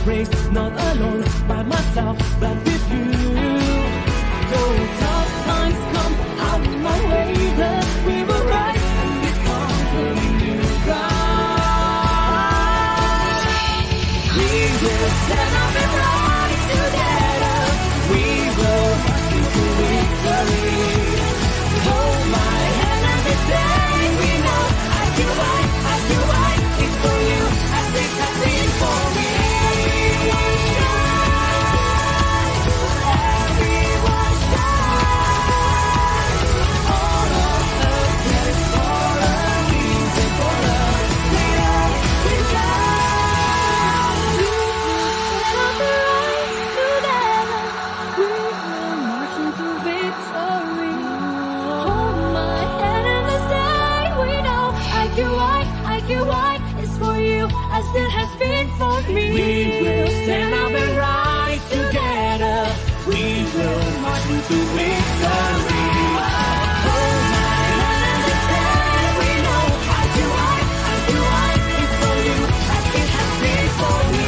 race, not alone by myself, but with you. Though tough times come out my way, we will rise and become the new ground. We will stand up and rise together. We will march into victory. Hold my hand and this day we know I do right, it's for you as it has been for me. Everyone shine. All of us is for a reason, for a clear result. We will stand up and rise together. We will march into victory. Hold my hand and this day we know I do right, it's for you as it has been for me. We will stand up and rise together. We will march into victory. Hold my hand and this day we know I do right, it's for you as it has been for me.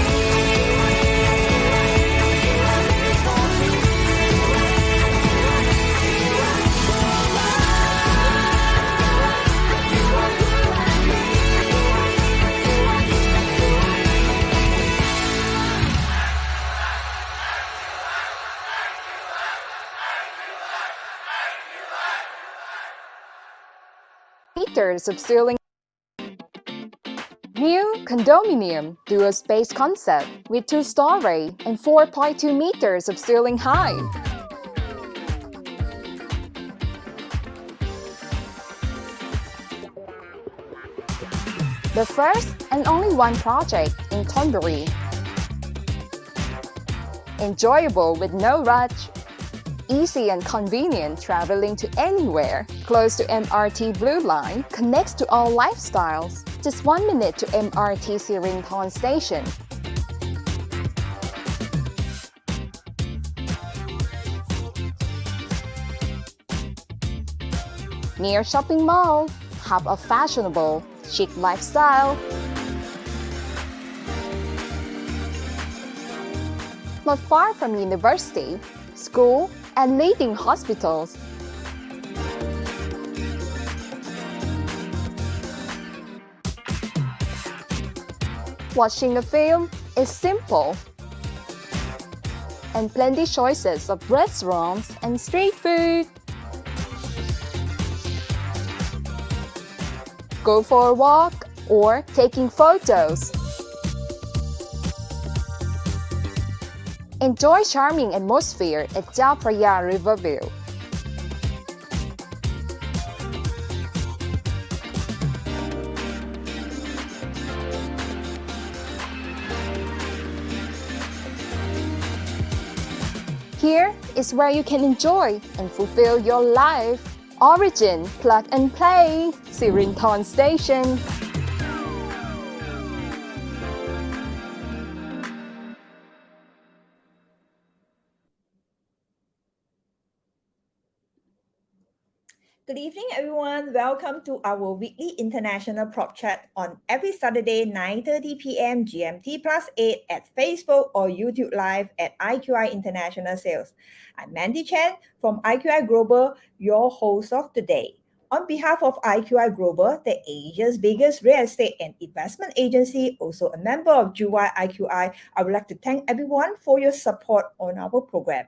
Meters of ceiling. New condominium dual space concept with 2-story and 4.2 meters of ceiling height. The first and only one project in Thonburi. Enjoyable with no rush. Easy and convenient traveling to anywhere. Close to MRT Blue Line, connects to all lifestyles. Just 1 minute to MRT Sirindhorn station. Near shopping mall, hub of fashionable, chic lifestyle. Not far from university, school, and leading hospitals. Watching a film is simple, and plenty choices of restaurants and street food. Go for a walk or taking photos. Enjoy charming atmosphere at Chao Phraya Riverview. Here is where you can enjoy and fulfill your life. Origin Plug and Play, Sirindhorn Station. Good evening, everyone. Welcome to our weekly international prop chat on every Saturday, 9:30 p.m. GMT +8 at Facebook or YouTube Live at IQI International Sales. I'm Mandy Chen from IQI Global, your host of the day. On behalf of IQI Global, the Asia's biggest real estate and investment agency, also a member of GY IQI, I would like to thank everyone for your support on our program.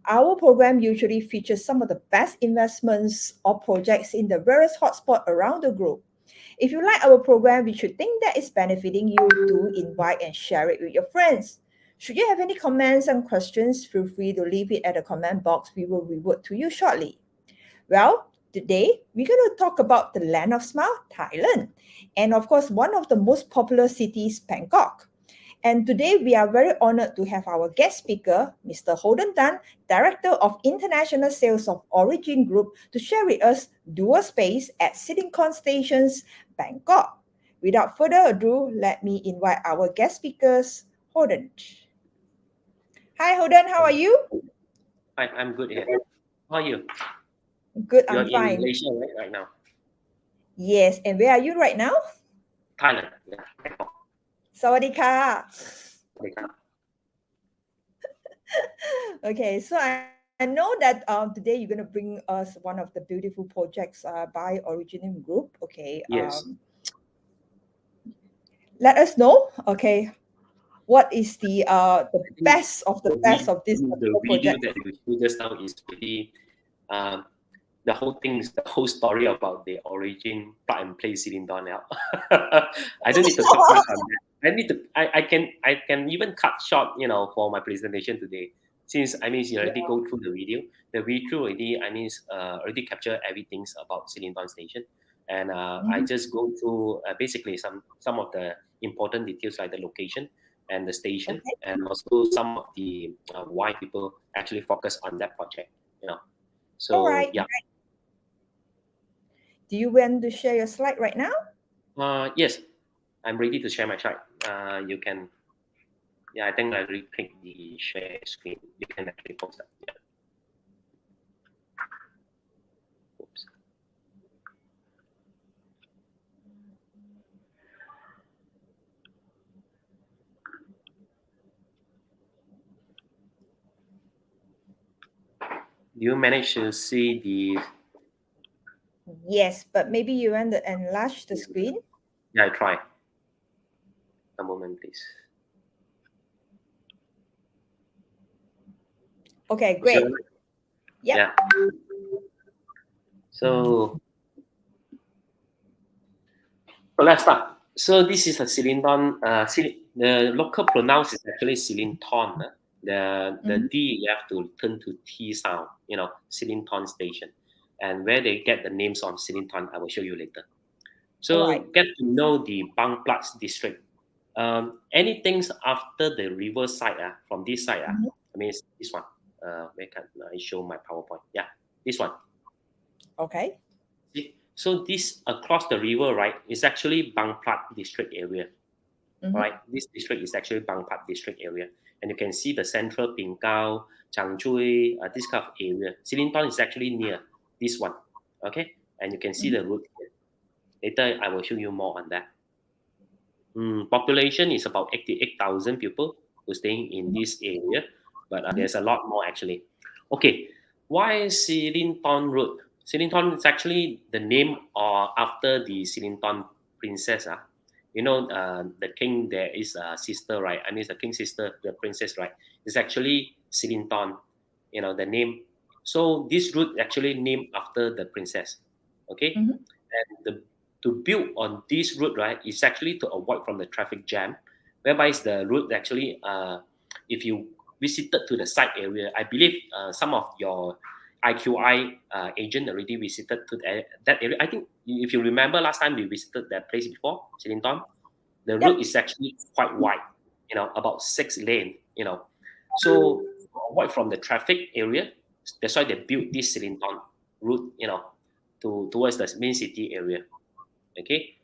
Our program usually features some of the best investments or projects in the various hotspots around the globe. If you like our program, we should think that it's benefiting you, do invite and share it with your friends. Should you have any comments and questions, feel free to leave it at the comment box. We will revert to you shortly. Well, today we're going to talk about the land of smile, Thailand, and of course, one of the most popular cities, Bangkok. And today we are very honored to have our guest speaker, Mr. Holden Tan, Director of International Sales of Origin Group, to share with us dual space at Sirindhorn Stations, Bangkok. Without further ado, let me invite our guest speakers, Holden. Hi, Holden, how are you? Hi, I'm good here. How are you? Good, You're I'm fine. in Malaysia right now. Yes, and where are you right now? Thailand. Yeah. Sawadee ka. Okay, so I know that today you're going to bring us one of the beautiful projects by Originum Group. Okay, Yes. let us know. Okay, what is the I think best of the best of this the particular video project? that you showed just now is really the whole thing is the whole story about the origin plug and play Sirindhorn now. I don't need to talk much on that. I can even cut short, for my presentation today. Since you already go through the video. The video already already capture everything about Sirindhorn station. And I just go through basically some of the important details like the location and the station, Okay. and also some of the why people actually focus on that project. All So right. yeah. Do you want to share your slide right now? Yes, I'm ready to share my slide. You can, I think I already clicked the share screen. You can actually post that. Yeah. Oops. Do you manage to see the? Yes, but maybe you want to enlarge the screen. Yeah, I try. A moment, please. Okay, great. Yep. Yeah. So let's start. So this is a Sirindhorn. The local pronounce is actually Sirindhorn. The D you have to turn to T sound. Sirindhorn station, and where they get the names of Sirindhorn, I will show you later. So Alright. get to know the Bangkok district. Anything after the river side, from this side, I mean this one. Where can I show my PowerPoint? Yeah, this one. Okay. See? So this across the river, right, is actually Bangkok district area. Right, this district is actually Bangkok district area, and you can see the central Pingao, Changchui, this kind of area. Sirindhorn is actually near this one. Okay, and you can see the route here. Later, I will show you more on that. Population is about 88,000 people who staying in this area, but there's a lot more actually. Okay, why Sirindhorn Road? Sirindhorn is actually the name after the Sirindhorn princess. The king, there is a sister, right? I mean, the king's sister, the princess, right? It's actually Sirindhorn, the name. So this route actually named after the princess. Okay, and to build on this route, right, is actually to avoid from the traffic jam, whereby is the route actually, if you visited to the site area, I believe some of your IQI agent already visited to that area. I think if you remember last time we visited that place before, Sirindhorn, the route is actually quite wide, about 6 lane, So to avoid from the traffic area, that's why they built this Sirindhorn route, towards the main city area. Okay,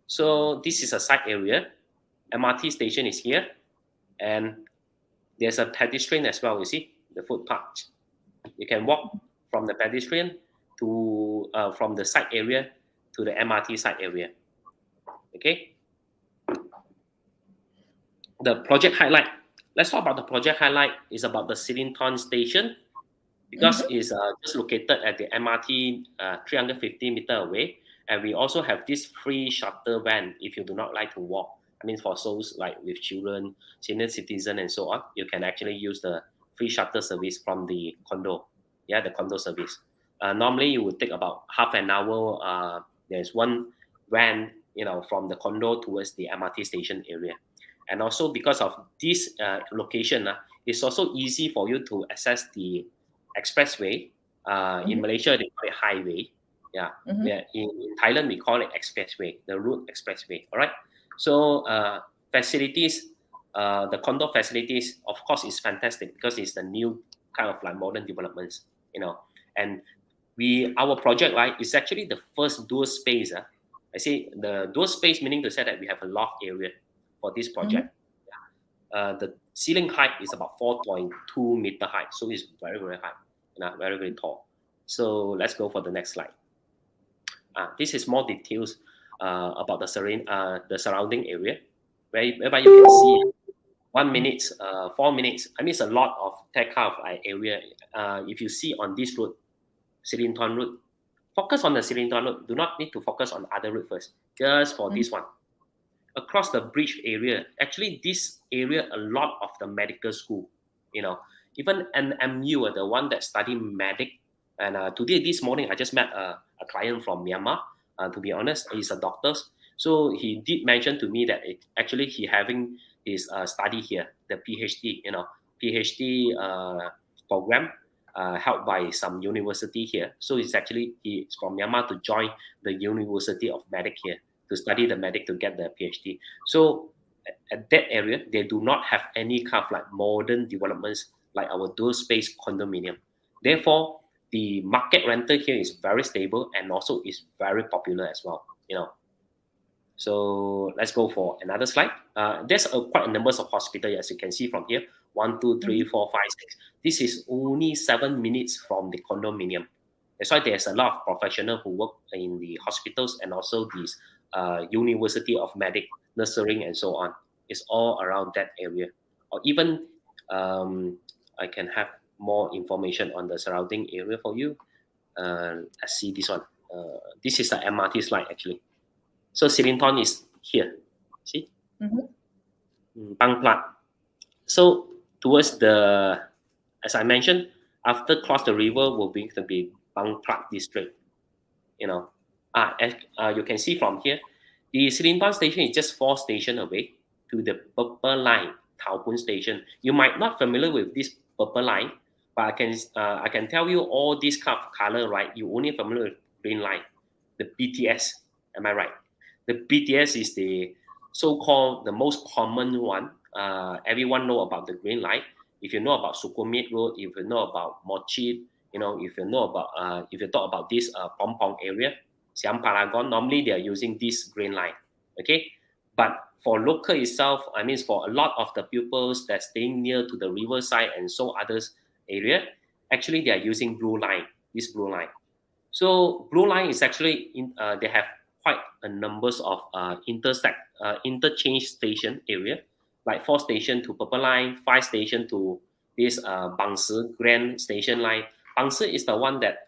so this is a side area. MRT station is here, and there's a pedestrian as well. You see the footpath. You can walk from the pedestrian to from the side area to the MRT side area. Okay. The project highlight. Let's talk about the project highlight. Is about the Sirindhorn station because it's just located at the MRT 350 meters away. And we also have this free shuttle van if you do not like to walk. I mean, for those like with children, senior citizen, and so on, you can actually use the free shuttle service from the condo. Yeah, the condo service. Normally, you would take about half an hour. There's one van, from the condo towards the MRT station area. And also because of this location, it's also easy for you to access the expressway. In Malaysia, they call it highway. Yeah. In Thailand, we call it expressway, the route expressway. All right. So facilities, the condo facilities, of course, is fantastic because it's the new kind of like modern developments, And our project, right, is actually the first dual space. I say the dual space meaning to say that we have a loft area for this project. The ceiling height is about 4.2 meter height, so it's very, very high, very, very tall. So let's go for the next slide. This is more details about the surrounding area, whereby you can see 1 minute, 4 minutes. I mean, it's a lot of that kind of area. If you see on this route, Sirindhorn route, focus on the Sirindhorn route. Do not need to focus on other route first. Just for this one. Across the bridge area, actually this area, a lot of the medical school, even NMU, the one that study medic. And today, this morning, I just met a client from Myanmar. To be honest, he's a doctor. So he did mention to me that actually he having his study here, the PhD, PhD program held by some university here. So he's from Myanmar to join the University of Medic here to study the medic to get the PhD. So at that area, they do not have any kind of like modern developments like our dual space condominium. Therefore, the market rental here is very stable and also is very popular as well. So let's go for another slide. There's quite a number of hospitals, as you can see from here. 1, 2, 3, 4, 5, 6. This is only 7 minutes from the condominium. That's why there's a lot of professionals who work in the hospitals and also these University of Medic, nursing, and so on. It's all around that area. Or even I can have more information on the surrounding area for you. Let's see this one. This is the MRT slide actually. So Sirindhorn is here. See? Bangkok. So towards as I mentioned, after cross the river will be to be Bangkok district. As you can see from here, the Sirindhorn station is just 4 stations away to the purple line, Thao Pun station. You might not familiar with this purple line, but I can tell you all this kind of color, right? You only familiar with green line, the BTS. Am I right? The BTS is the so-called the most common one. Everyone know about the green line. If you know about Sukhumvit Road, if you know about Mochi, if you know about if you talk about this Pompong area, Siam Paragon, normally they are using this green line. Okay, but for local itself, I mean, for a lot of the pupils that staying near to the riverside and so others area, actually they are using blue line. This blue line. So blue line is actually they have quite a numbers of interchange station area, like 4 station to Purple Line, 5 station to this Bang Si Grand Station Line. Bang Si is the one that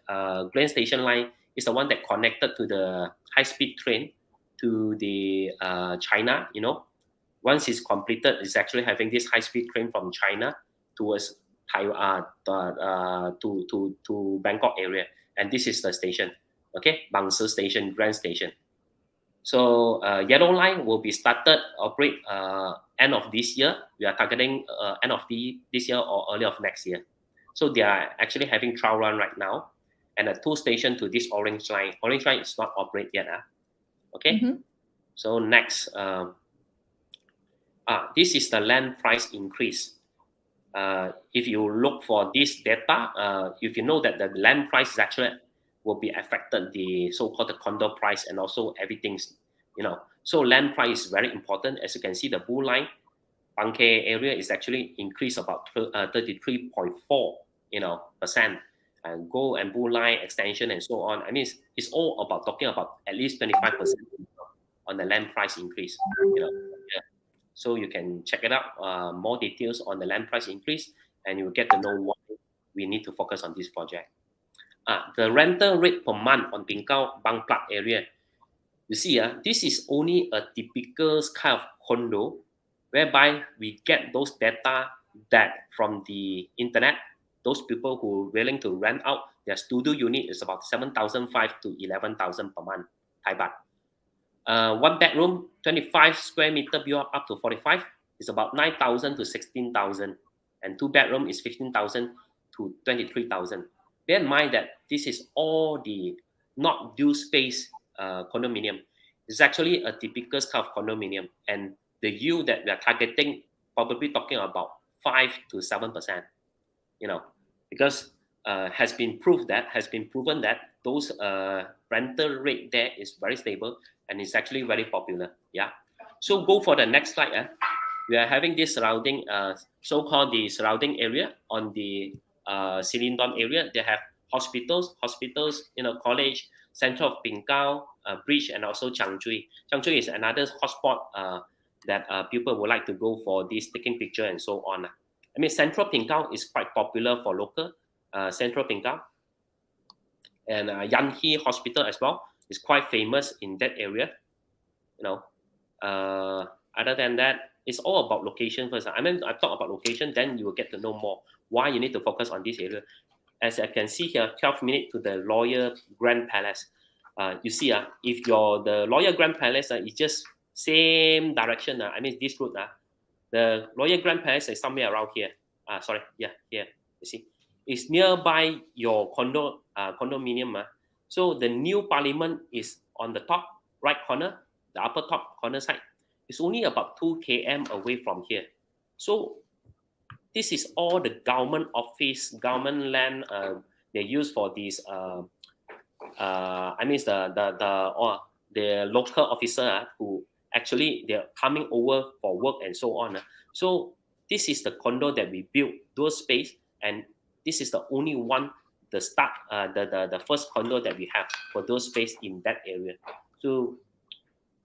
Grand Station Line is the one that connected to the high-speed train to the China. Once it's completed, it's actually having this high-speed train from China towards Taiwan to Bangkok area, and this is the station. Okay, Bang Si Station, Grand Station. So yellow line will be started operate end of this year. We are targeting end of this year or early of next year. So they are actually having trial run right now, and a 2 station to this orange line. Orange line is not operate yet. Okay. So next, this is the land price increase. If you look for this data, if you know that the land price is actually will be affected the so-called the condo price and also everything, So land price is very important. As you can see, the blue line, Bangkok area is actually increased about 33.4%. And gold and blue line extension and so on. I mean, it's all about talking about at least 25% on the land price increase. So you can check it out, more details on the land price increase, and you will get to know why we need to focus on this project. The rental rate per month on Bangkok area. You see, this is only a typical kind of condo, whereby we get those data that from the internet, those people who are willing to rent out their studio unit is about 7,500 to 11,000 per month, Thai baht. 1 bedroom, 25 square meter built up to 45 is about 9,000 to 16,000, and 2 bedroom is 15,000 to 23,000. Bear in mind that this is all the not dual space condominium. It's actually a typical kind of condominium, and the yield that we are targeting probably talking about 5 to 7%. Because has been proven that those rental rate there is very stable and it's actually very popular. Yeah. So go for the next slide. We are having this surrounding, so-called the surrounding area on the Sirindhorn area. They have hospitals, college, center of Pingao, bridge, and also Changchui. Changchui is another hotspot that people would like to go for this taking picture and so on. I mean, Central Pingao is quite popular for local. Central Pingao and Yan He Hospital as well is quite famous in that area. You know, other than that, it's all about location first. I mean, I talk about location, then you will get to know more why you need to focus on this area. As I can see here, 12 minutes to the Royal Grand Palace. You see, if the Royal Grand Palace is just same direction, I mean this route, the Royal Grand Palace is somewhere around here. Sorry, yeah, here. You see, it's nearby your condominium. So the new Parliament is on the top right corner, the upper top corner side. It's only about 2 km away from here. So this is all the government office, government land they use for these. I mean the local officer who actually they're coming over for work and so on. So this is the condo that we built, those space, and this is the only one, the start, the first condo that we have for those space in that area. So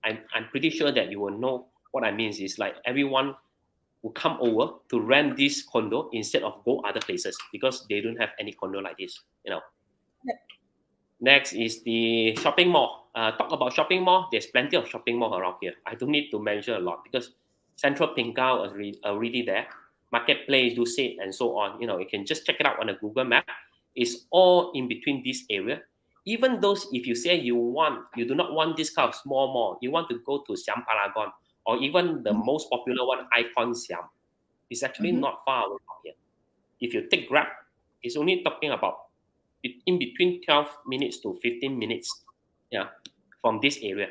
I'm pretty sure that you will know what I mean is like everyone will come over to rent this condo instead of go other places because they don't have any condo like this, you know. Yep. Next is the shopping mall. Talk about shopping mall. There's plenty of shopping mall around here. I don't need to mention a lot because Central Pingao is already there. Marketplace, Dusit, and so on. You know, you can just check it out on a Google map. It's all in between this area. Even those, if you say you do not want this kind of small mall, you want to go to Siam Paragon or even the most popular one, Icon Siam. It's actually not far away from here. If you take Grab, it's only talking about in between 12 minutes to 15 minutes, yeah, from this area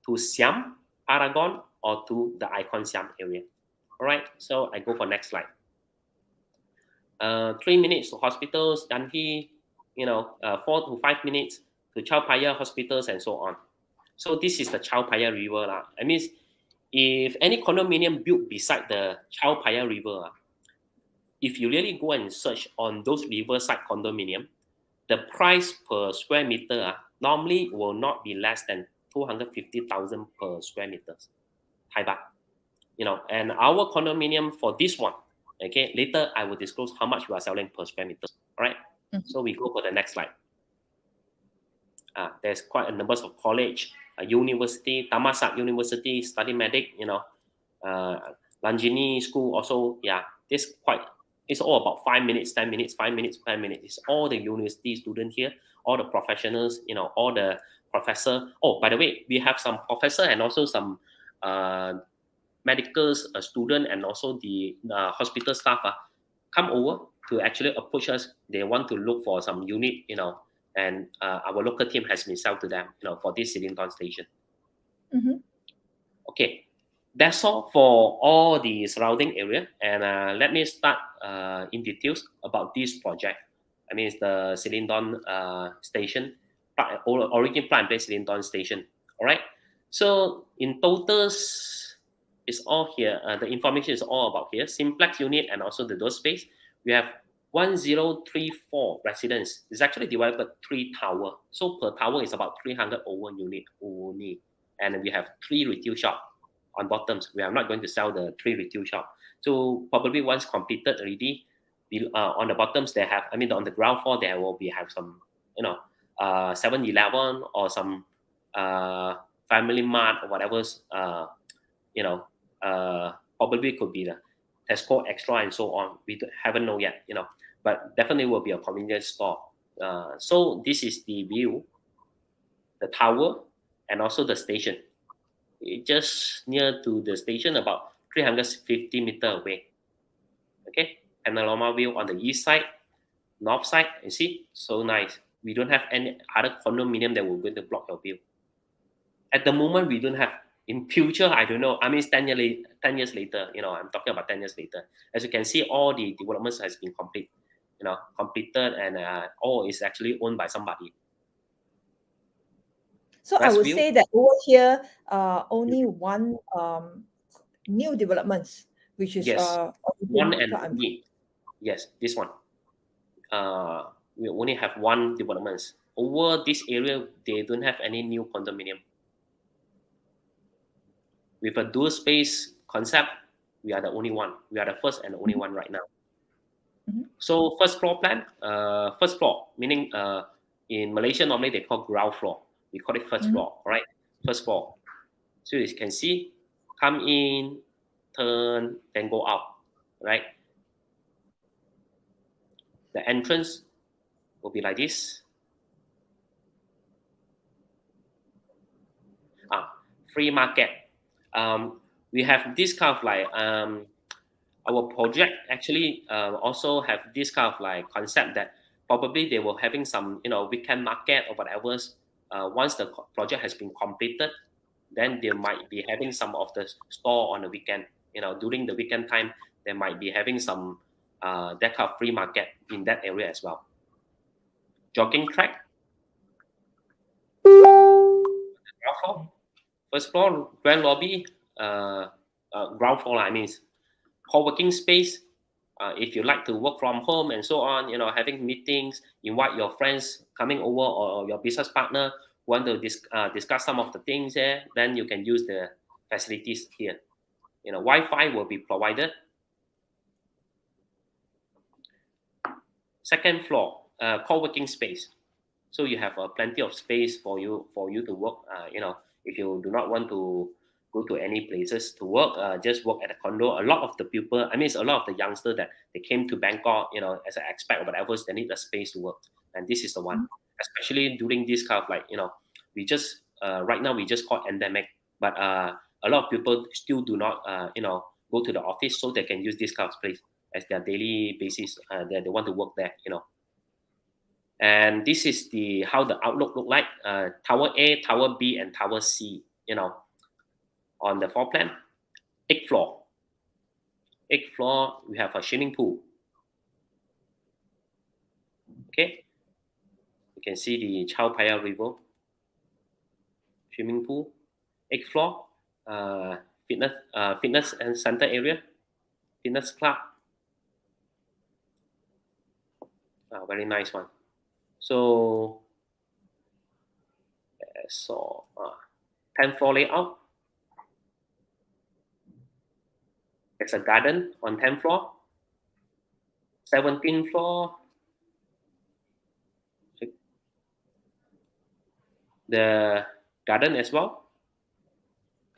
to Siam, Paragon, or to the Icon Siam area. All right, so I go for next slide. 3 minutes to hospitals, Danhi, 4 to 5 minutes to Chao Phraya hospitals and so on. So this is the Chao Phraya River. I mean, if any condominium built beside the Chao Phraya River, if you really go and search on those riverside condominium, the price per square meter normally will not be less than 250,000 per square meters, Thai baht. And our condominium for this one, okay, later I will disclose how much we are selling per square meter. All right. So we go for the next slide. There's quite a number of college, university, Thammasat University, study medic, Lanjini school also. Yeah, it's all about 5 minutes, 10 minutes, 5 minutes, 10 minutes. It's all the university students here, all the professionals, all the professor. Oh, by the way, we have some professor and also some medical student and also the hospital staff come over to actually approach us. They want to look for some unit, and our local team has been sold to them, for this Sirindhorn station. Okay, that's all for all the surrounding area. And let me start in details about this project. I mean, it's the Sirindhorn station, origin plan based Sirindhorn station. All right. So in totals, it's all here. The information is all about here. Simplex unit and also the door space. We have 1034 residents. It's actually divided by 3 towers. So per tower is about 300 over unit only. And we have 3 retail shops on bottoms. We are not going to sell the 3 retail shop. So probably once completed already, on the bottoms they have, on the ground floor there will have some, 7-Eleven or some Family Mart or whatever, probably could be the Tesco Extra and so on. We haven't know yet, but definitely will be a convenience store. So this is the view, the tower, and also the station. It just near to the station, about 350 meters away. Okay, panorama view on the east side, north side. You see, so nice. We don't have any other condominium that will going to block your view. At the moment, we don't have. In future, I don't know. 10 years later, I'm talking about 10 years later. As you can see, all the developments has been completed, and all is actually owned by somebody. So I would say that over here, only one new developments, which is yes, one and only. Yes, this one. We only have one developments over this area. They don't have any new condominium. with a dual space concept, we are the only one. We are the first and only one right now. So first floor plan, first floor, meaning in Malaysia, normally they call ground floor. We call it first floor, all right? First floor. So you can see, come in, turn, then go out, right? The entrance will be like this. Free market. We have this kind of like, our project actually also have this kind of like concept that probably they were having some, weekend market or whatever. Once the project has been completed, then they might be having some of the store on the weekend. During the weekend time, they might be having some that kind of free market in that area as well. Jogging track. Ground floor. First floor, grand lobby, ground floor, I mean, co-working space. If you like to work from home and so on, having meetings, invite your friends coming over or your business partner, want to discuss some of the things there, then you can use the facilities here. Wi-Fi will be provided. Second floor, co-working space. So you have plenty of space for you to work. If you do not want to go to any places to work, just work at a condo. A lot of the people, it's a lot of the youngsters that they came to Bangkok, as an expat or whatever, they need a space to work. And this is the one, especially during this kind of like, we just, right now we just call endemic, but a lot of people still do not, go to the office, so they can use this kind of place as their daily basis. They want to work there, And this is how the outlook look like. Tower A, Tower B, and Tower C, on the floor plan. 8th floor. 8th floor, we have a swimming pool. Okay. You can see the Chao Phraya River. Swimming pool. 8th floor, fitness and center area. Fitness club. Very nice one. So 10th floor layout. There's a garden on 10th floor. 17th floor. The garden as well.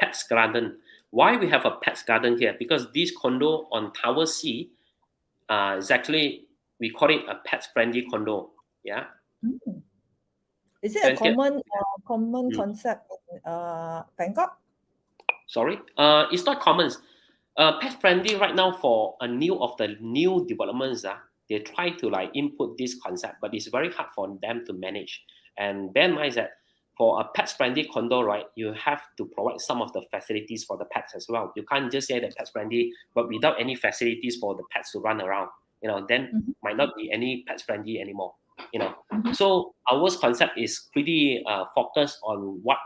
Pets garden. Why we have a pets garden here? Because this condo on Tower C is actually, we call it a pets-friendly condo. Yeah. Is it a common concept in Bangkok? Sorry, it's not common. Pet friendly right now for a new developments. They try to like input this concept, but it's very hard for them to manage. And bear in mind that for a pet friendly condo, right, you have to provide some of the facilities for the pets as well. You can't just say that pet friendly, but without any facilities for the pets to run around. Then might not be any pet friendly anymore. So our concept is pretty focused on what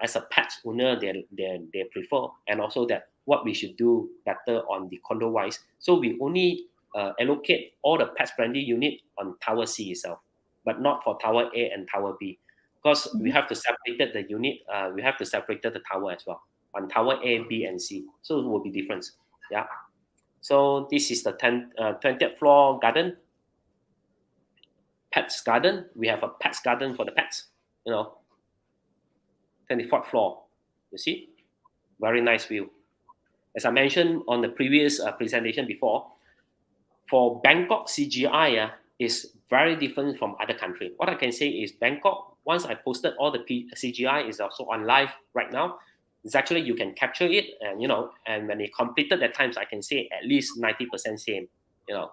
as a pet owner they prefer, and also that what we should do better on the condo wise. So we only allocate all the pet friendly unit on Tower C itself, but not for Tower A and Tower B, because we have to separate the unit. We have to separate the tower as well on Tower A, B, and C. So it will be different. Yeah. So this is the 20th floor garden. Pets garden. We have a pets garden for the pets. 24th floor. You see, very nice view. As I mentioned on the previous presentation before, for Bangkok CGI is very different from other countries. What I can say is Bangkok, once I posted all the CGI, is also on live right now. It's actually, you can capture it, and and when it completed at times, I can say at least 90% same. Yep.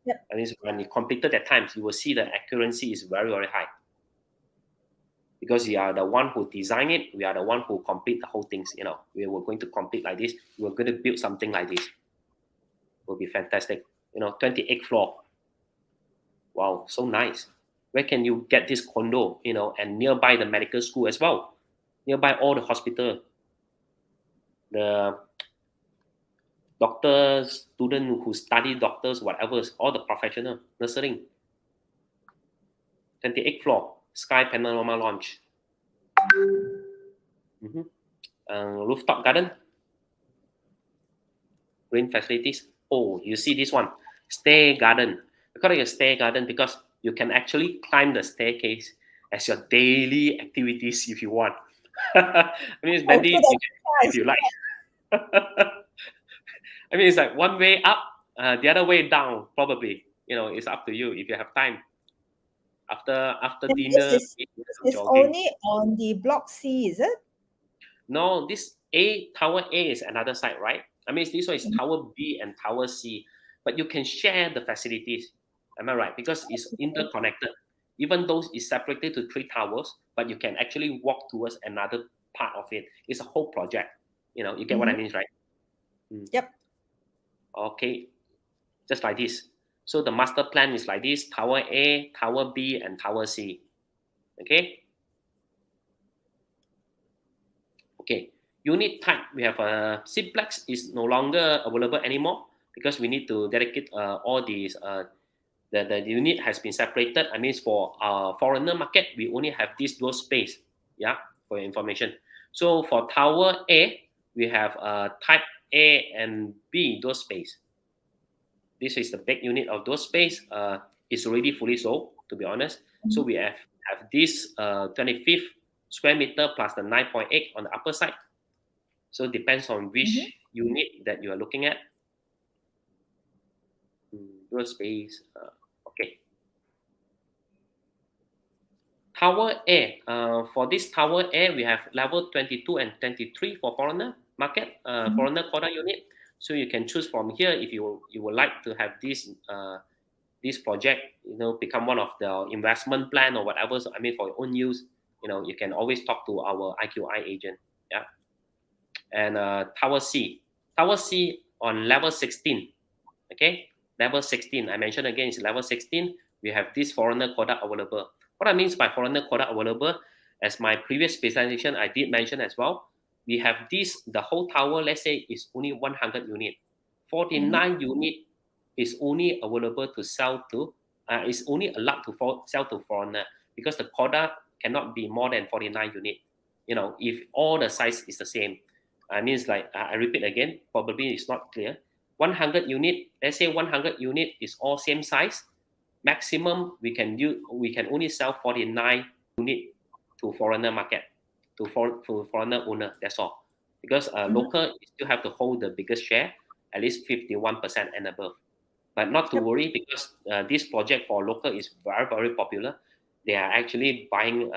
That means when it completed at times, you will see the accuracy is very, very high. Because we are the one who design it, we are the one who complete the whole things. We were going to complete like this. We were going to build something like this. It will be fantastic. 28th floor. Wow, so nice. Where can you get this condo? And nearby the medical school as well. Nearby all the hospital. The doctors, students who study doctors, whatever, all the professional nursing. 28th floor, Sky Panorama Lounge. rooftop garden, green facilities. Oh, you see this one, stair garden. We call it a stair garden because you can actually climb the staircase as your daily activities if you want. I mean, it's Oh, Bendy, good you can, if exercise. you like. I mean, it's like one way up, the other way down. Probably, it's up to you if you have time. After And dinner, maybe this some is jogging. only on the block C, is it? No, this tower A is another side, right? I mean, this one is Mhm. tower B and tower C, but you can share the facilities. Am I right? Because it's interconnected. Even though it's separated to three towers, but you can actually walk towards another part of it. It's a whole project. You get what I Mhm. mean, right? Mm. Yep. Okay, just like this. So the master plan is like this: tower A, tower B, and tower C. Okay. Okay, unit type, we have a simplex is no longer available anymore because we need to dedicate all these, the unit has been separated. I mean, for foreigner market, we only have this dual space, yeah, for your information. So for tower A, we have type A and B dual space. This is the big unit of those space. It's already fully sold, to be honest. So Mhm. we have this 25th square meter plus the 9.8 on the upper side. So it depends on Mhm. which unit that you are looking at. Your space. Okay. Tower A. For this tower A, we have level 22 and 23 for foreigner market, Mhm. foreigner quota unit. So you can choose from here if you would like to have this project, become one of the investment plan or whatever. So I mean, for your own use, you can always talk to our IQI agent. Yeah. And Tower C. Tower C on level 16. Okay, level 16. I mentioned again, it's level 16. We have this foreigner quota available. What I mean by foreigner quota available, as my previous presentation, I did mention as well. We have this, the whole tower, let's say, is only 100 unit. Mhm. 49 unit is only available to sell to, is only allowed to sell to foreigner because the quota cannot be more than 49 unit. If all the size is the same. I mean, it's like, I repeat again, probably it's not clear. 100 unit, let's say 100 unit is all same size. Maximum we can only sell 49 unit to foreigner market, to foreigner owner. That's all. Because Mhm. local you still have to hold the biggest share, at least 51% and above. But not to Yep. worry because this project for local is very very popular. They are actually buying,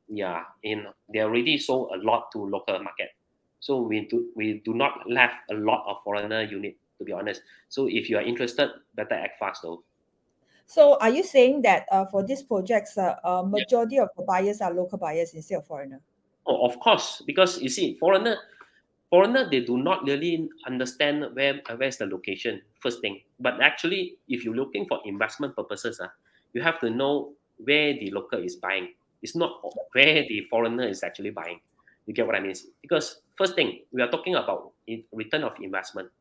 yeah, they already sold a lot to local market. So we do not left a lot of foreigner unit, to be honest. So if you are interested, better act fast though. So are you saying that for these projects, majority of the buyers are local buyers instead of foreigner? Oh, of course, because you see, foreigner they do not really understand where's the location first thing. But actually, if you're looking for investment purposes, you have to know where the local is buying. It's not where the foreigner is actually buying. You get what I mean? Because first thing, we are talking about return of investment.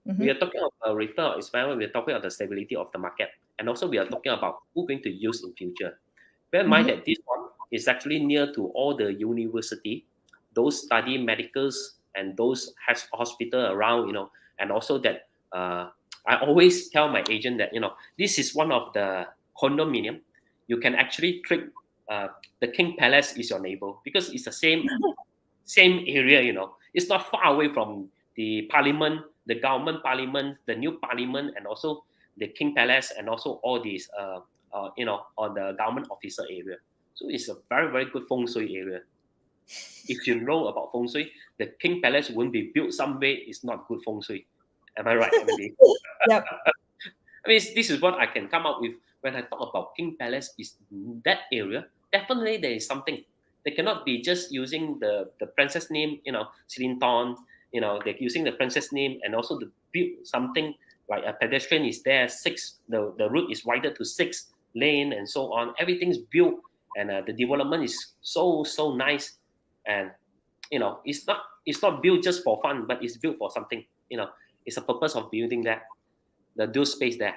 We Mhm. are talking about return of investment. We are talking about the stability of the market, and also we are talking about who going to use in future. Bear in mind Mhm. that this one is actually near to all the university, those study medicals and those has hospital around, and also that I always tell my agent that this is one of the condominium. You can actually treat the King Palace is your neighbor because it's the same area. It's not far away from the parliament, the government parliament, the new parliament, and also the King Palace, and also all these on the government officer area. So it's a very very good feng shui area. If you know about feng shui, the King Palace won't be built somewhere it's not good feng shui. Am I right, Mandy? Yep. I mean, this is what I can come up with when I talk about King Palace is that area. Definitely, there is something. They cannot be just using the princess name, Sirindhorn. They're using the princess name and also to build something like a pedestrian is there. The route is widened to 6 lane and so on. Everything's built and the development is so nice. And it's not built just for fun, but it's built for something. It's a purpose of building that the dual space there.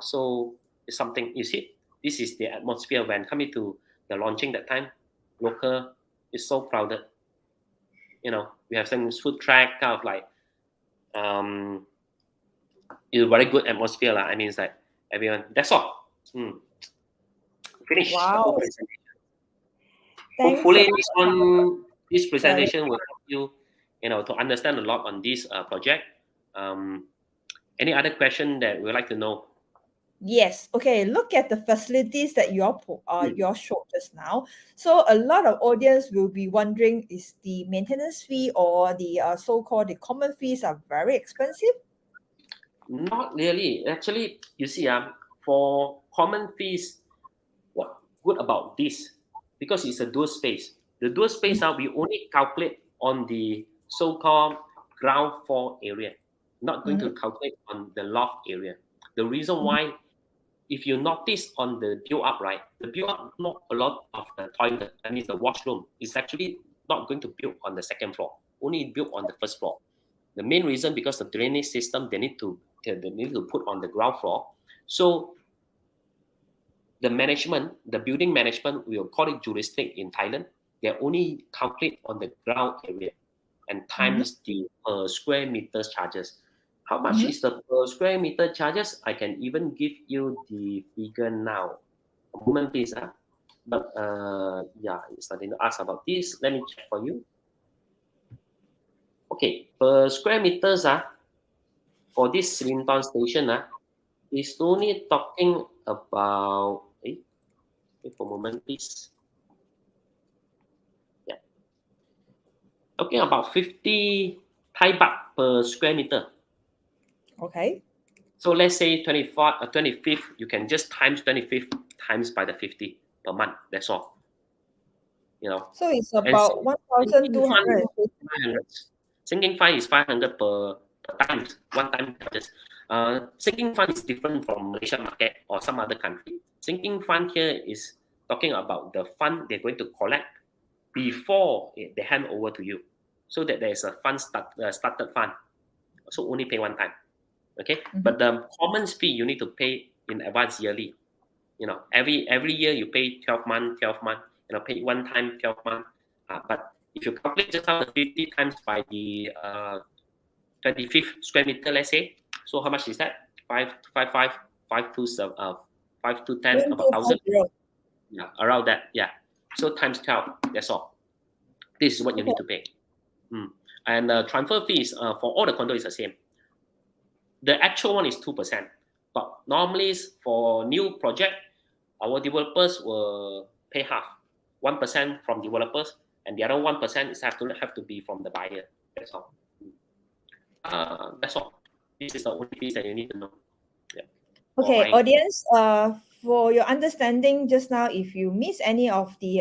So it's something. You see, this is the atmosphere when coming to the launching that time. Local is so crowded. we have some food track, kind of like, it's a very good atmosphere. I mean, it's like everyone, that's all. Finish the whole Wow. presentation. Thanks. Hopefully, this Sorry. presentation will help you, to understand a lot on this project. Any other question that we'd like to know? Yes. Okay. Look at the facilities that you Mm. showed just now. So a lot of audience will be wondering: is the maintenance fee or the so-called the common fees are very expensive? Not really. Actually, you see, for common fees, what good about this? Because it's a dual space. The dual space, we only calculate on the so-called ground floor area, not going to Mm-hmm. calculate on the loft area. The reason Mm-hmm. why, if you notice on the build up, right, the build up, not a lot of the toilet, that means the washroom, is actually not going to build on the second floor, only built on the first floor. The main reason, because the drainage system they need to put on the ground floor. So the building management, we will call it juristic in Thailand. They only calculate on the ground area and Mm-hmm. times the per square meters charges. How much Mm-hmm. is the per square meter charges? I can even give you the figure now. A moment, please. But yeah, it's starting to ask about this. Let me check for you. Okay, per square meters, for this Sirindhorn station, is only talking about. Wait for a moment, please. Yeah, talking about 50 Thai baht per square meter. Okay. So let's say 25th, you can just times 25th times by the 50 per month. That's all. So it's And about sinking fund is 1,250. 500. Sinking fund is 500 per times, one time charges. Sinking fund is different from Malaysian market or some other country. Sinking fund here is talking about the fund they're going to collect before they hand over to you. So that there is a started fund. So only pay one time. Okay. Mm-hmm. But the common fee you need to pay in advance yearly. Every year you pay 12 month, pay one time 12 month. But if you calculate just now the 50 times by the 25th square meter, let's say, so how much is that? 5 to 10, about 1,000. 1,250. Yeah, around that. Yeah. So times 12, that's all. This is what you Okay. need to pay. And transfer fees for all the condo is the same. The actual one is 2%. But normally for new project, our developers will pay half. 1% from developers, and the other 1% is have to be from the buyer. That's all. That's all. This is the only piece that you need to know. Yeah. Okay, audience, for your understanding just now, if you miss any of the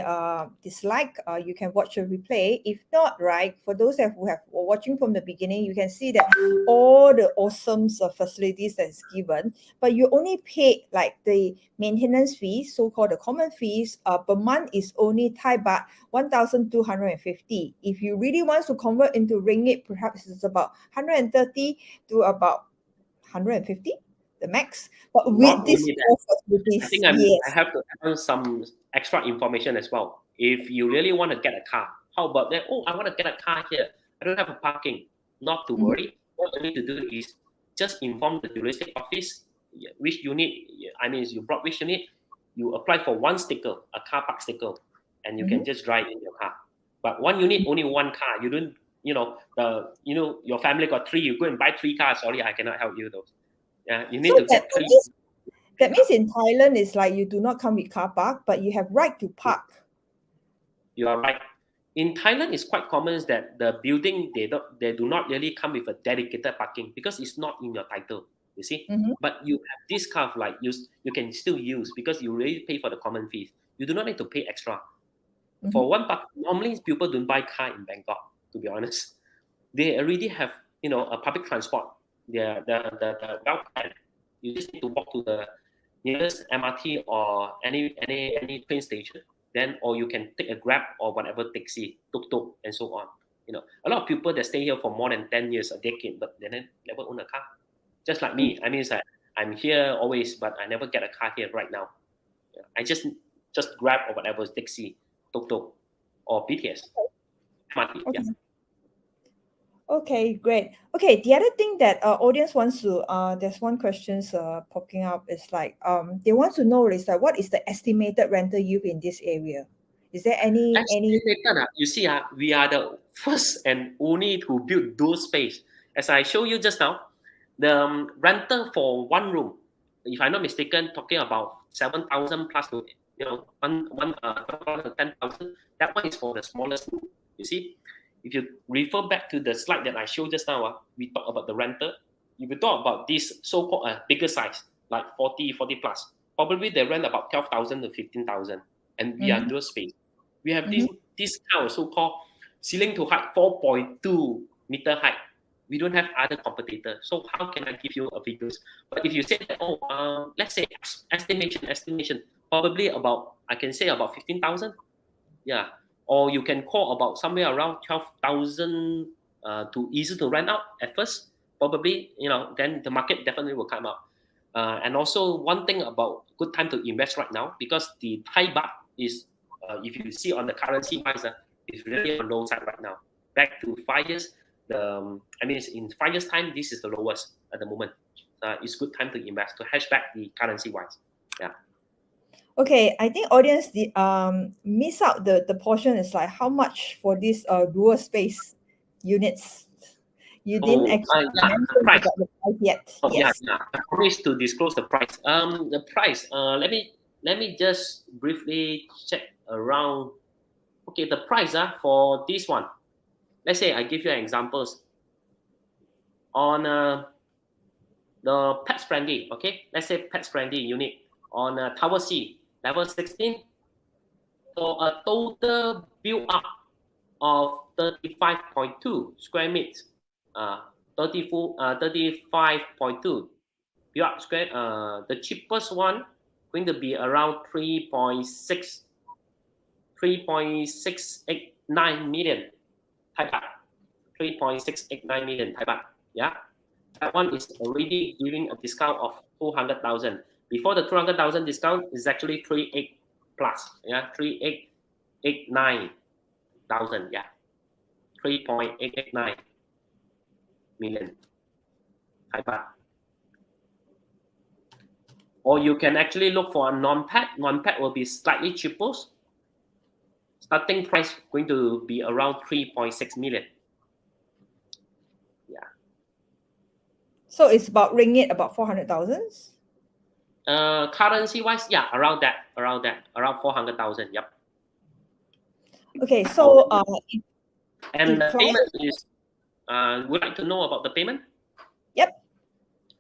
slide, you can watch a replay. If not, right, for those who were watching from the beginning, you can see that all the awesome facilities that's given, but you only pay like the maintenance fees, so-called the common fees, per month is only Thai baht 1,250. If you really want to convert into ringgit, perhaps it's about 130 to about 150. The max, but Not with this only that, four I facilities, think I yes. have to add some extra information as well. If you really want to get a car, how about that? Oh, I want to get a car here. I don't have a parking. Not to Mhm. worry. What you need to do is just inform the touristic office which unit. I mean, you brought which unit. You apply for one sticker, a car park sticker, and you can Mhm. just drive in your car. But one unit, only one car. You don't. Your family got three. You go and buy three cars. Sorry, I cannot help you though. Yeah, you So need to that get three. means Three cars. in Thailand it's like you do not come with car park, but you have right to park. You are right. In Thailand, it's quite common is that the building they do not really come with a dedicated parking because it's not in your title. You see, Mhm. but you have this kind of like you can still use because you already pay for the common fees. You do not need to pay extra Mhm. for one park. Normally, people don't buy car in Bangkok. To be honest, they already have a public transport. The well planned. You just need to walk to the nearest MRT or any train station. Then or you can take a Grab or whatever taxi, tuk tuk, and so on. A lot of people that stay here for more than 10 years, a decade, but they never own a car. Just like me. I mean, it's like I'm here always, but I never get a car here right now. I just Grab or whatever taxi, tuk tuk, or BTS, MRT. Okay. Yeah. Okay, great. Okay, the other thing that audience wants to there's one questions popping up is like they want to know is that what is the estimated rental yield in this area? Is there any Estimated, you see, we are the first and only to build those space. As I show you just now, the rental for one room, if I'm not mistaken, talking about 7,000 plus to one 10,000. That one is for the smallest room. You see, if you refer back to the slide that I showed just now, we talk about the rental. If you talk about this so-called bigger size, like 40 plus, probably they rent about 12,000 to 15,000, and we are Mhm, those space. We have mhm. this kind of so-called ceiling to height 4.2 meter height. We don't have other competitor. So how can I give you a figures? But if you say that, let's say estimation, probably about I can say about 15,000. Yeah, or you can call about somewhere around 12,000 to easy to rent out at first. Probably then the market definitely will come up. And also one thing about good time to invest right now because the Thai baht is if you see on the currency wise is really on low side right now. Back to 5 years, in 5 years time this is the lowest at the moment. It's good time to invest to hedge back the currency wise. Yeah. Okay, I think audience miss out the portion is like how much for this dual space units. You didn't Oh, actually yeah, the mention price. about the price yet. Oh yeah, Yes. yeah. I promise to disclose the price. The price. Let me just briefly check around. Okay, the price for this one. Let's say I give you examples on the pet friendly. Okay, let's say pet friendly unit on Tower C level 16 for a total build up of 35.2 square meters. 35.2 build up square. The cheapest one going to be around 3.689 million Thai baht. 3.689 million Thai baht. Yeah, that one is already giving a discount of 200,000. Before the 200,000 discount is actually 38 plus. Yeah, 3,889,000. Yeah, 3.889 million Thai baht. Or you can actually look for a non-pet. Non-pet will be slightly cheaper. Starting price going to be around 3.6 million. Yeah. So it's about ringgit about 400,000. Currency wise, yeah, around 400,000. Yep. Okay, so And if the client, payment is. Would like to know about the payment? yep.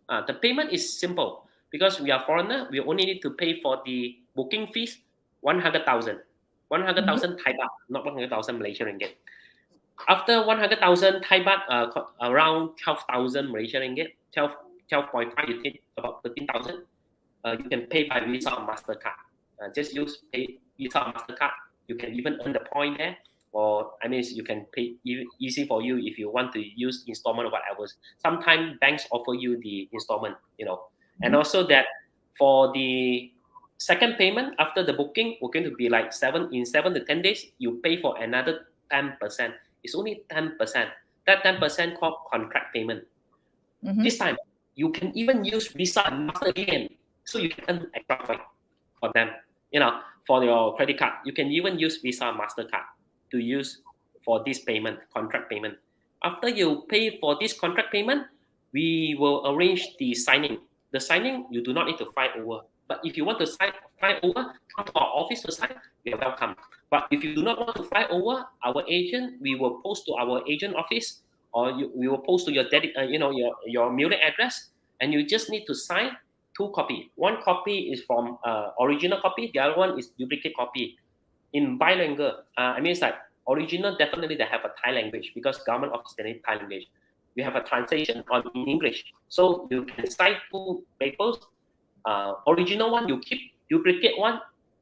The payment is simple because we are foreigner. We only need to pay for the booking fees, 100,000, Mhm. Thai baht, not 100,000 Malaysian ringgit. After 100,000 Thai baht, around 12,000 Malaysian ringgit, 12.5, you take about 13,000. You can pay by Visa or Mastercard. Just use pay Visa or Mastercard. You can even earn the point there, or you can pay easy for you if you want to use installment or whatever. Sometimes banks offer you the installment, and Mhm. also that for the second payment after the booking, we're going to be like 7 to 10 days. You pay for another 10%. It's only 10%. That 10% called contract payment. Mhm. This time, you can even use Visa and Master again. So you can earn extra point for them. For your credit card, you can even use Visa and MasterCard to use for this payment, contract payment. After you pay for this contract payment, we will arrange the signing. The signing, you do not need to fly over. But if you want to fly over, come to our office to sign, you're welcome. But if you do not want to fly over, our agent, we will post to our agent office, or we will post to your mailing address, and you just need to sign two copy. One copy is from original copy. The other one is duplicate copy. In bilingual, it's like original. Definitely they have a Thai language because government office they need Thai language. We have a translation on in English, so you can sign two papers. Original one you keep. Duplicate one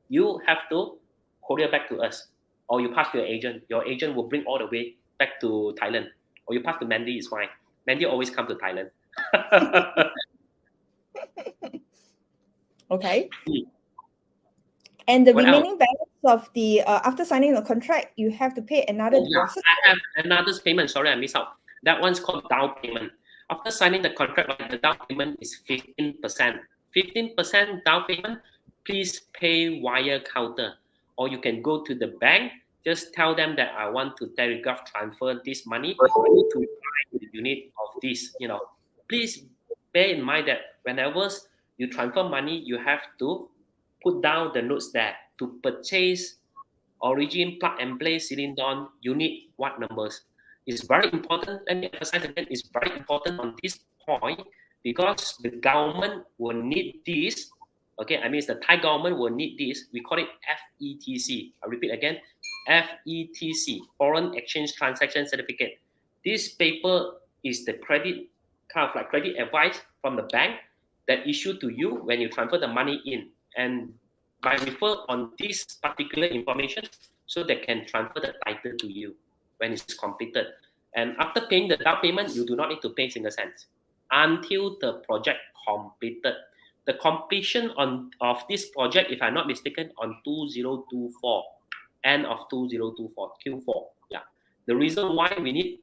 you have to courier back to us, or you pass to your agent. Your agent will bring all the way back to Thailand, or you pass to Mandy is fine. Mandy always come to Thailand. Okay. And the What else? remaining balance of the after signing the contract, you have to pay another Oh yeah, deposit. I have another payment. Sorry, I missed out. That one's called down payment. After signing the contract, like, the down payment is 15%. 15% down payment, please pay via counter. Or you can go to the bank, just tell them that I want to telegraph transfer this money to buy the unit of this. Please bear in mind that whenever you transfer money, you have to put down the notes there to purchase origin plug and play Sirindhorn, you need what numbers. It's very important. Let me emphasize again, it's very important on this point because the government will need this. Okay, I mean, the Thai government will need this. We call it FETC. I repeat again, FETC, Foreign Exchange Transaction Certificate. This paper is the credit advice from the bank that issue to you when you transfer the money in. And by refer on this particular information, so they can transfer the title to you when it's completed. And after paying the down payment, you do not need to pay single cent until the project completed. The completion of this project, if I'm not mistaken, on 2024, end of 2024, Q4. Yeah. The reason why we need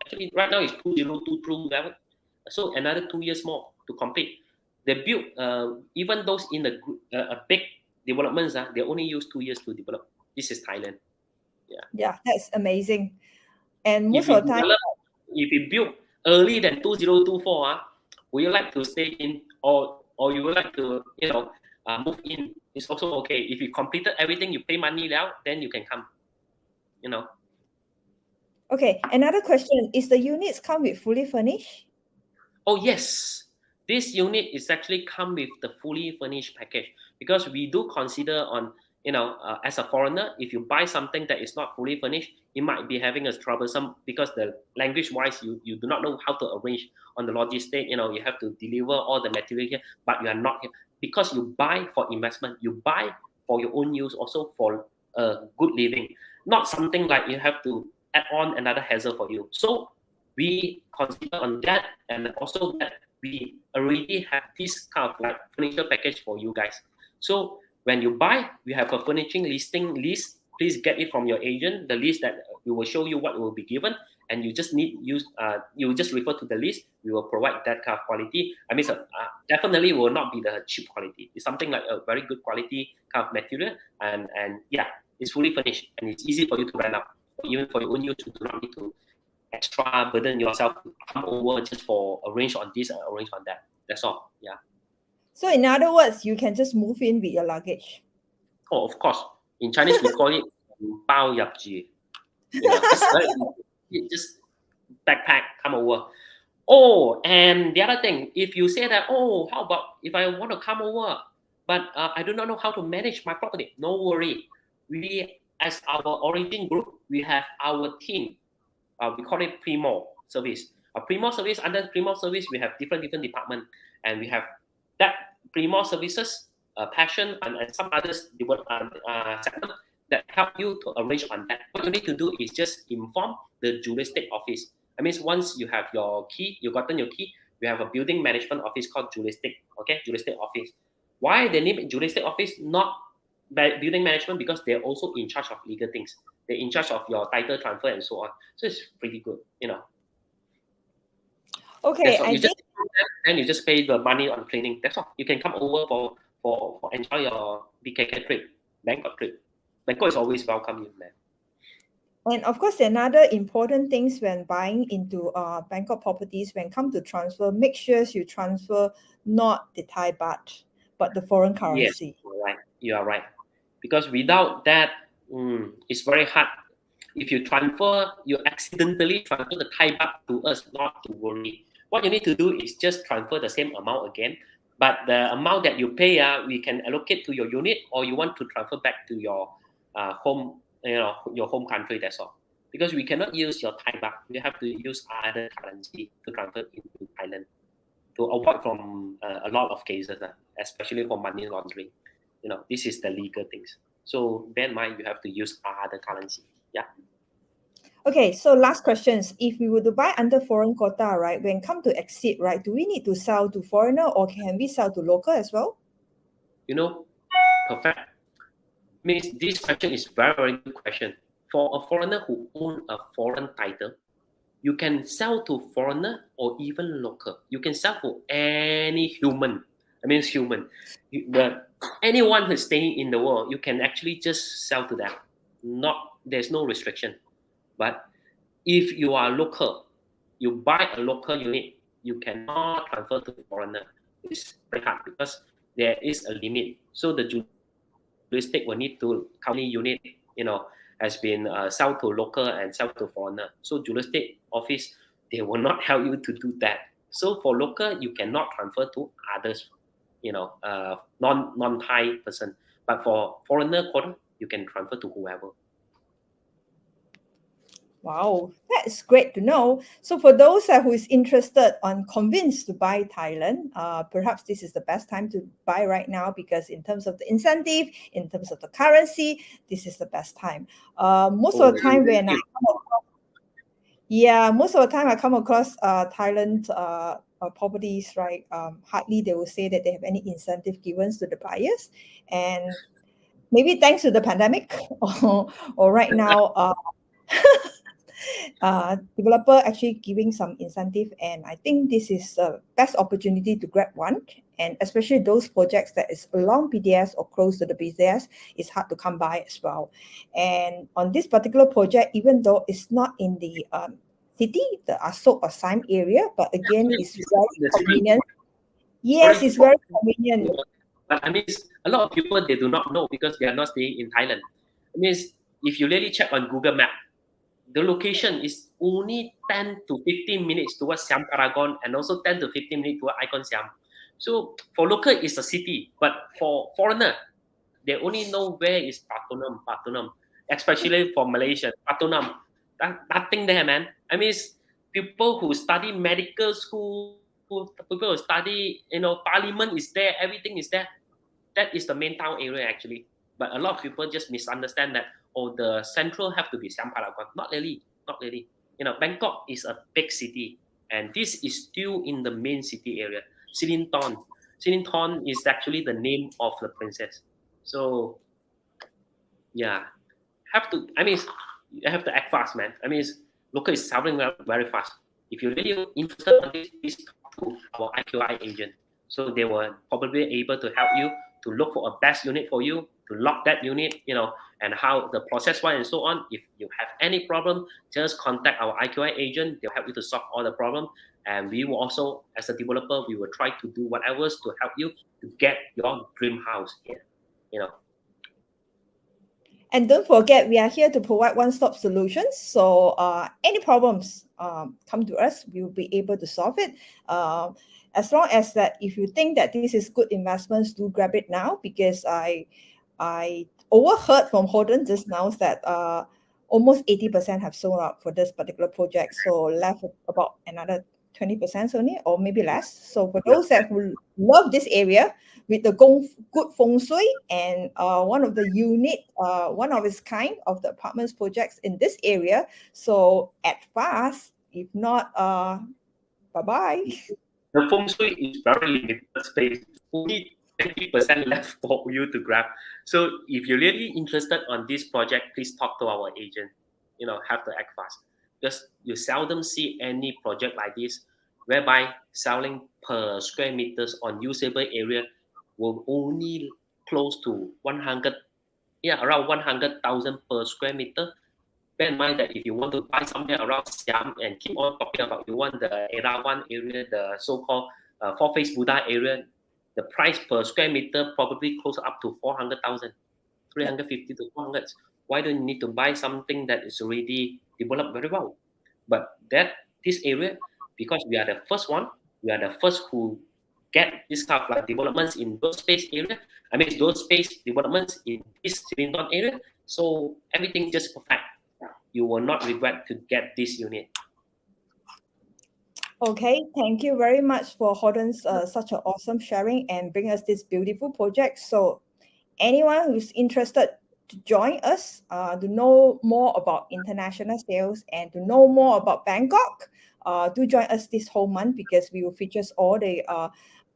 actually right now is 2022 level, so another 2 years more to complete. They built, even those in the big developments, they only use 2 years to develop. This is Thailand. Yeah, that's amazing. And most If of the time, if you build early than 2024, would you like to stay in, or you would like to move in? It's also okay. If you completed everything, you pay money now, then you can come. Okay, another question, is the units come with fully furnished? Oh yes, this unit is actually come with the fully furnished package, because we do consider on, as a foreigner, if you buy something that is not fully furnished, it might be having a troublesome, because the language wise you do not know how to arrange on the logistic. You have to deliver all the material here, but you are not here because you buy for investment, you buy for your own use, also for good living, not something like you have to add on another hassle for you. So we consider on that, and also that we already have this kind of like furniture package for you guys. So when you buy, we have a furnishing listing list. Please get it from your agent, the list that we will show you what will be given, and you just you just refer to the list. We will provide that kind of quality. I mean, definitely will not be the cheap quality. It's something like a very good quality kind of material, and yeah, it's fully furnished and it's easy for you to rent out. Even for your own use, you do not need to extra burden yourself to come over just for arrange on this and arrange on that. That's all. Yeah. So in other words, you can just move in with your luggage. Oh, of course. In Chinese, we call it 包入住. Just backpack, come over. Oh, and the other thing, if you say that, oh, how about if I want to come over, but I do not know how to manage my property, no worry. We, as our origin group, we have our team. We call it Primo service. Primo service, under Primo service, we have different departments, and we have that Primo services, passion, and some others segment that help you to arrange on that. What you need to do is just inform the juristic office. I mean, once you have your key, you gotten your key, we have a building management office called juristic. Okay, juristic office. Why they name it juristic office, not building management? Because they're also in charge of legal things. They're in charge of your title transfer and so on. So it's pretty good, Okay, then you just pay the money on cleaning. That's all. You can come over for enjoy your BKK trip, Bangkok trip. Bangkok is always welcome you, man. and of course, another important things when buying into Bangkok properties, when come to transfer, make sure you transfer not the Thai baht, but the foreign currency. Yes, you are right. Because without that, it's very hard. If you accidentally transfer the Thai baht to us, not to worry. What you need to do is just transfer the same amount again, but the amount that you pay, we can allocate to your unit, or you want to transfer back to your home, your home country. That's all. Because we cannot use your Thai baht, we have to use other currency to transfer into Thailand to avoid from a lot of cases, especially for money laundering. This is the legal things. So bear in mind, you have to use other currency. Yeah. Okay, so last questions. If we were to buy under foreign quota, right, when come to exit, right, do we need to sell to foreigner, or can we sell to local as well? Perfect. Means this question is very, very good question. For a foreigner who own a foreign title, you can sell to foreigner or even local. You can sell for any human. I mean, it's human. But anyone who's staying in the world, you can actually just sell to them. There's no restriction. But if you are local, you buy a local unit, you cannot transfer to foreigner. It's very hard because there is a limit. So the juristic will need to count any unit, has been sold to local and sold to foreigner. So juristic office, they will not help you to do that. So for local, you cannot transfer to others, non-Thai person. But for foreigner quarter, you can transfer to whoever. Wow, that's great to know. So for those who is interested or convinced to buy Thailand, perhaps this is the best time to buy right now, because in terms of the incentive, in terms of the currency, this is the best time. Most of the time when I come across Thailand properties, right? Hardly they will say that they have any incentive given to the buyers, and maybe thanks to the pandemic or right now. Developer actually giving some incentive, and I think this is the best opportunity to grab one, and especially those projects that is along BTS or close to the BTS, it's hard to come by as well. And on this particular project, even though it's not in the city, the Asok or Sime area, but again, it's very convenient. Yes, it's very convenient. But I mean, a lot of people, they do not know because they are not staying in Thailand. I mean, if you really check on Google Map, the location is only 10 to 15 minutes towards Siam Paragon, and also 10 to 15 minutes towards Icon Siam. So for local, it's a city, but for foreigner, they only know where is Patunam, especially for Malaysia, Patunam. Nothing there, man. I mean, people who study medical school, people who study, parliament is there, everything is there. That is the main town area actually. But a lot of people just misunderstand that, the central have to be Siam Paragon. Not really. Bangkok is a big city, and this is still in the main city area. Sirindhorn. Sirindhorn is actually the name of the princess. So, yeah, you have to act fast, man. I mean, local is traveling very, very fast. If you're really interested in this, please talk to our IQI agent. So they will probably be able to help you to look for a best unit for you, to lock that unit, and how the process went and so on. If you have any problem, just contact our IQI agent. They'll help you to solve all the problem. And we will also, as a developer, we will try to do whatever to help you to get your dream house here. And don't forget, we are here to provide one-stop solutions. So any problems, come to us. We will be able to solve it. As long as that, if you think that this is good investments, do grab it now, because I overheard from Holden just now that almost 80% have sold out for this particular project. So left about another 20% only, or maybe less. So for those that who love this area with the good feng shui and one of the unique, one of its kind of the apartments projects in this area, so act fast. If not, bye-bye. The feng shui is very limited space. Only 20% left for you to grab. So if you're really interested on this project, please talk to our agent. Have to act fast, because you seldom see any project like this whereby selling per square meters on usable area will only close to 100, around 100,000 per square meter. Bear in mind that if you want to buy somewhere around Siam and keep on talking about you want the Erawan area, the so-called Four-Face Buddha area, the price per square meter probably close up to 400,000, 350 to 400. Why don't you need to buy something that is already developed very well? But this area, because we are the first one, we are the first who get this kind of like developments in those space area. I mean, those space developments in this Sirindhorn area. So everything just perfect. You will not regret to get this unit. Okay, thank you very much for Holden's such an awesome sharing and bring us this beautiful project. So anyone who's interested to join us, to know more about international sales and to know more about Bangkok, do join us this whole month, because we will feature all the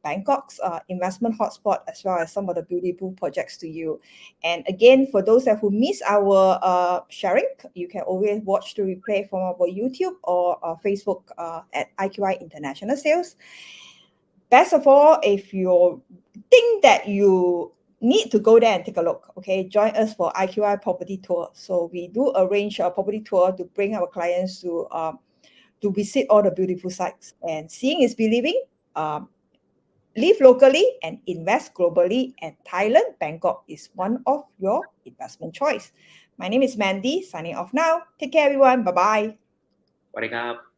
Bangkok's investment hotspot, as well as some of the beautiful projects to you. And again, for those who miss our sharing, you can always watch the replay from our YouTube or Facebook at IQI International Sales. Best of all, if you think that you need to go there and take a look, okay, join us for IQI property tour. So we do arrange a property tour to bring our clients to visit all the beautiful sites. And seeing is believing. Live locally and invest globally, and Thailand, Bangkok is one of your investment choice. My name is Mandy, signing off now. Take care, everyone. Bye-bye. สวัสดีครับ